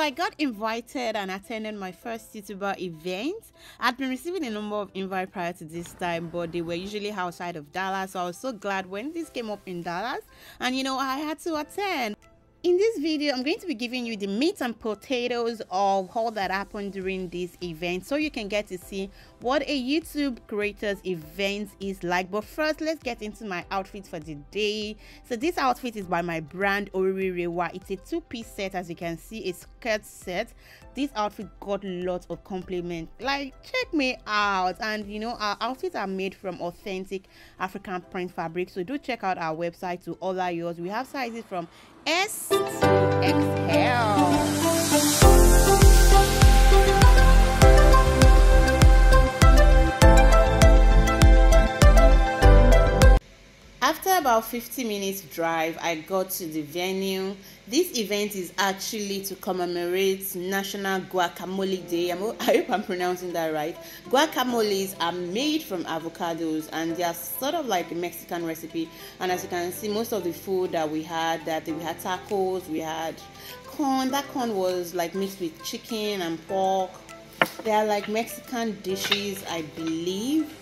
I got invited and attended my first YouTuber event. I'd been receiving a number of invites prior to this time, but they were usually outside of Dallas. So I was so glad when this came up in Dallas, and I had to attend. In this video, I'm going to be giving you the meat and potatoes of all that happened during this event, so you can get to see what a YouTube creators event is like. But first, let's get into my outfit for the day. So this outfit is by my brand Orirewa. It's a two-piece set, as you can see, a skirt set. This outfit got lots of compliments, like check me out. And our outfits are made from authentic African print fabric, so do check out our website to order yours. We have sizes from S to XL. After about 50 minutes drive, I got to the venue. This event is actually to commemorate National Guacamole Day. I hope I'm pronouncing that right. Guacamoles are made from avocados, and they are sort of like a Mexican recipe. And as you can see, most of the food that we had tacos, we had corn. That corn was like mixed with chicken and pork. They are like Mexican dishes, I believe.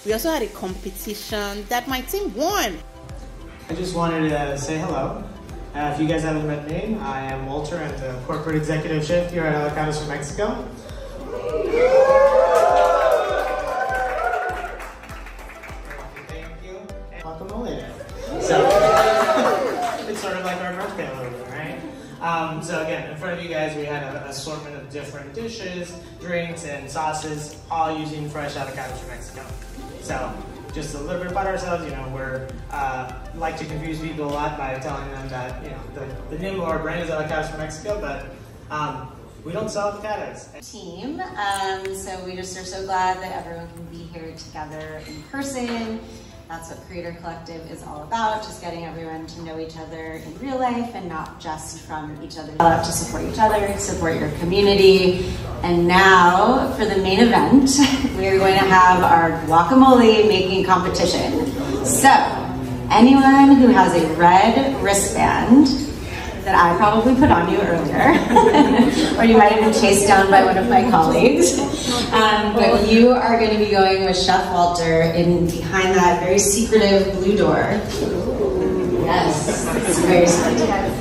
We also had a competition that my team won. I just wanted to say hello. If you guys haven't met me, I am Walter. I'm the corporate executive chef here at Avocados from Mexico. Thank you. Guacamole. So it's sort of like our birthday a little bit, right? So again, in front of you guys, we had an assortment of different dishes, drinks, and sauces, all using fresh avocados from Mexico. So, just a little bit about ourselves, we're like to confuse people a lot by telling them that, the name of our brand is Avocados from Mexico, but we don't sell avocados. Team, so we just are so glad that everyone can be here together in person. That's what Creator Collective is all about, just getting everyone to know each other in real life and not just from each other. To support each other, support your community. And now for the main event, we're going to have our guacamole making competition. So anyone who has a red wristband that I probably put on you earlier, or you might have been chased down by one of my colleagues. But you are going to be going with Chef Walter in behind that very secretive blue door. Yes, it's very secretive.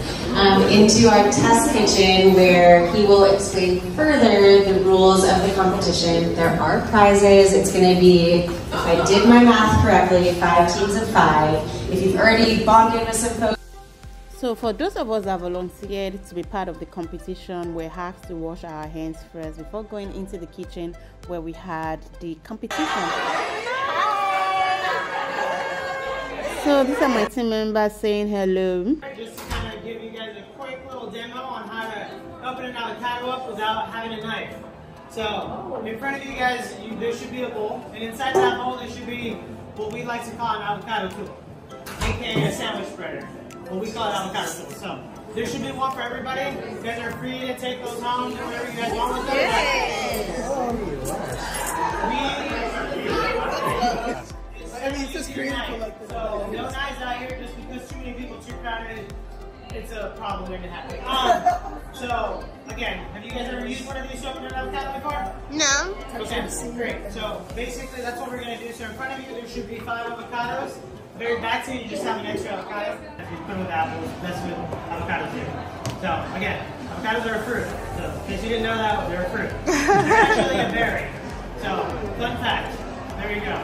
Into our test kitchen, where he will explain further the rules of the competition. There are prizes. It's going to be, if I did my math correctly, 5 teams of 5. If you've already bonded with some folks. So for those of us that volunteered to be part of the competition, we have to wash our hands first before going into the kitchen where we had the competition. So these are my team members saying hello. Just to kind of give you guys a quick little demo on how to open an avocado up without having a knife. So in front of you guys, there should be a bowl, and inside that bowl there should be what we like to call an avocado tool, aka a sandwich spreader. Well, we call it avocado tool. So there should be one for everybody. You guys are free to take those home, do whatever you guys want with them. It's just creative for like the so no knives out here just because too many people too crowded. It's a problem waiting to happen. So again, have you guys ever used one of these to open an avocado before? No. Okay, great. So basically that's what we're gonna do. So in front of you there should be 5 avocados. Very back to you just have an extra avocado. If you put it with apples, that's what avocados do. So again, avocados are a fruit. So in case you didn't know that, they're a fruit. They're actually a berry. So fun fact. There you go.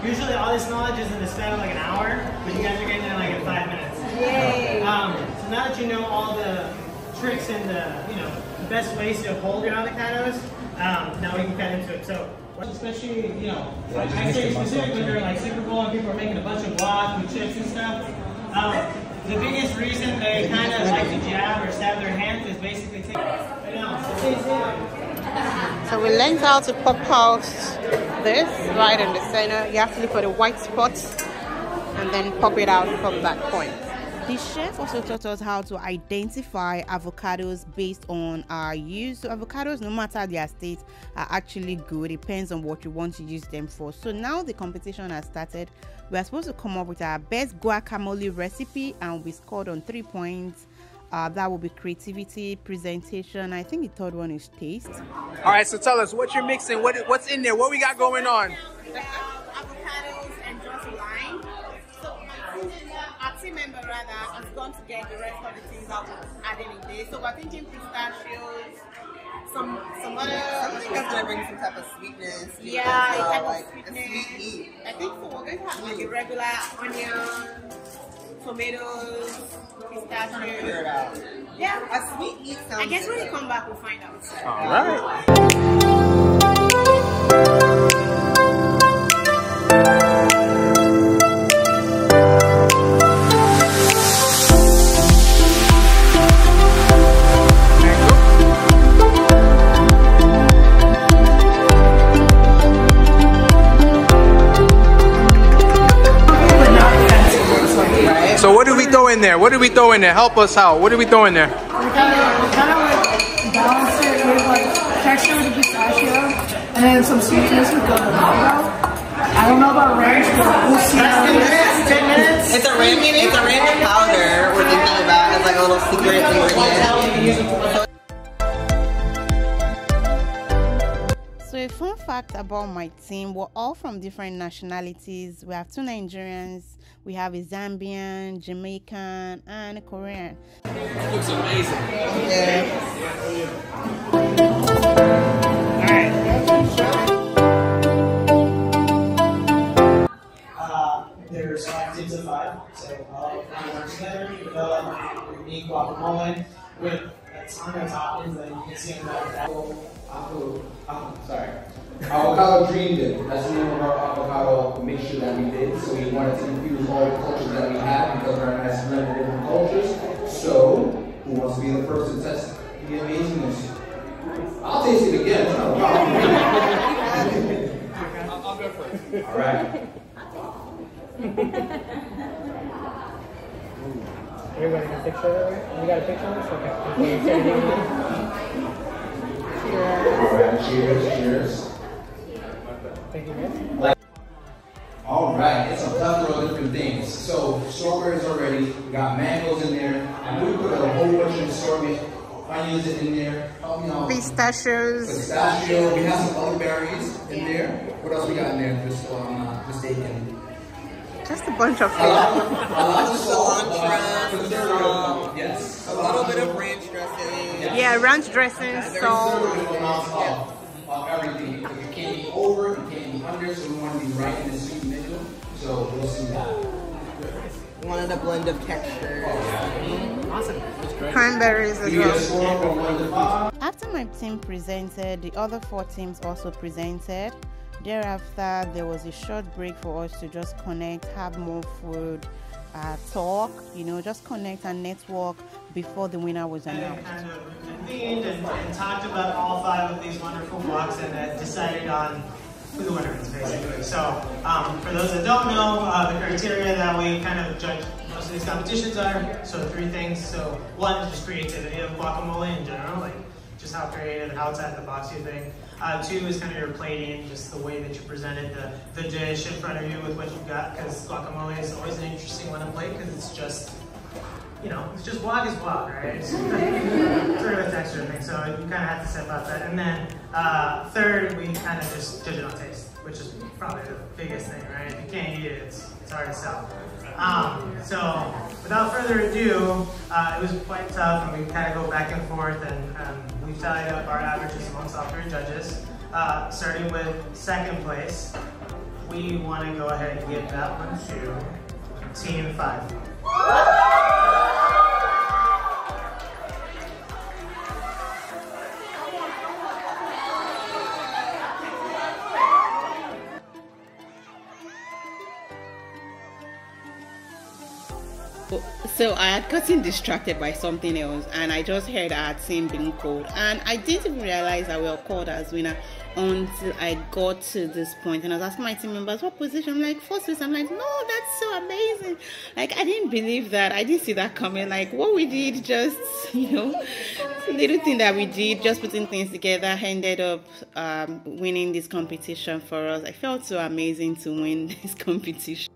Usually all this knowledge is in the span of like an hour, but you guys are getting it like in 5 minutes. Yay! So now that you know all the tricks and the best ways to hold your avocados, now we can cut into it. So especially, I say specifically during like Super Bowl and people are making a bunch of guac with chips and stuff. The biggest reason they kind of like to jab or stab their hands is basically take. So we learned how to pop out this right in the center. You have to look for the white spots and then pop it out from that point. The chef also taught us how to identify avocados based on our use. So avocados, no matter their state, are actually good. It depends on what you want to use them for. So now the competition has started. We are supposed to come up with our best guacamole recipe, and we scored on 3 points. That will be creativity, presentation. I think the third one is taste. All right, so tell us what you're mixing. What's in there? What we got going on? We have avocados and just lime. So our team member rather has gone to get the rest of the things that we're adding in there. So we're thinking pistachios, some other. I think that's gonna bring some type of sweetness. Yeah, a type like of sweetness. a sweet eat. I think so. We're going to have like a regular onion, tomatoes, pistachios. Figure it out. Yeah. A sweet eat sounds I guess when good. you come back, we'll find out. All right. So what do we throw in there? What do we throw in there? Help us out. What do we throw in there? We kind of like balance it with like texture with the pistachio and then some sweetness with the mango. I don't know about ranch, but we'll see how it is. 10 minutes. It's a random powder we're thinking about as like a little secret ingredient. So a fun fact about my team, we're all from different nationalities. We have 2 Nigerians, we have a Zambian, Jamaican, and a Korean. Looks amazing. There's 5 teams of 5, so all of them work together to develop a unique guacamole with a ton of toppings that you can see in the Avocado dream dip. That's the name of our avocado mixture that we did. So we wanted to infuse all the cultures that we have because we're has many different cultures. So who wants to be the first to test the amazingness? I'll taste it again. It's not a problem. I'll go first. All right. Everybody got a picture? You got a picture of this? Okay. All right. Cheers. Cheers. Thank you, man. All right, it's a plethora of different things. So strawberries already, we got mangoes in there, and we put a whole bunch of assortment. Onions in there. Help me out. Pistachios. Pistachio. We have some other berries in there. What else we got in there? Just mistaken. Just a bunch of A things. lot of Cilantro, yes. a little bit of ranch dressing. Yeah, ranch dressing, salt. Of everything. Because you can't be over, you can't be under, so we want to be right in the sweet middle. So we'll see that. Wanted a blend of textures. Awesome. Cranberries as We get a well. score from 1 to 5. After my team presented, the other 4 teams also presented. Thereafter, there was a short break for us to just connect, have more food, talk, just connect and network before the winner was They announced. kind of convened and talked about all 5 of these wonderful blocks and decided on who the winner is, basically. So, for those that don't know, the criteria that we kind of judge most of these competitions are, so 3 things. So, 1 is just creativity of guacamole in general, like just how creative and outside the box you think. 2 is kind of your plating, just the way that you presented the dish in front of you with what you've got, because guacamole is always an interesting one to plate, because it's just, it's just guac is guac, right? It's sort of a texture thing, so you kind of have to step out that. And then 3rd, we kind of just judge it on taste, which is probably the biggest thing, right? If you can't eat it, it's hard to sell. So without further ado, it was quite tough, and we kind of go back and forth, and we've tallied up our averages amongst all 3 judges. Starting with 2nd place, we want to go ahead and give that one to Team 5. So I had gotten distracted by something else, and I just heard our team being called, and I didn't even realize that we were called as winner until I got to this point. And I was asking my team members, what position? I'm like, 4th place. I'm like, no, that's so amazing. Like, I didn't believe that. I didn't see that coming. Like, what we did, just little thing that we did, just putting things together, ended up winning this competition for us. I felt so amazing to win this competition.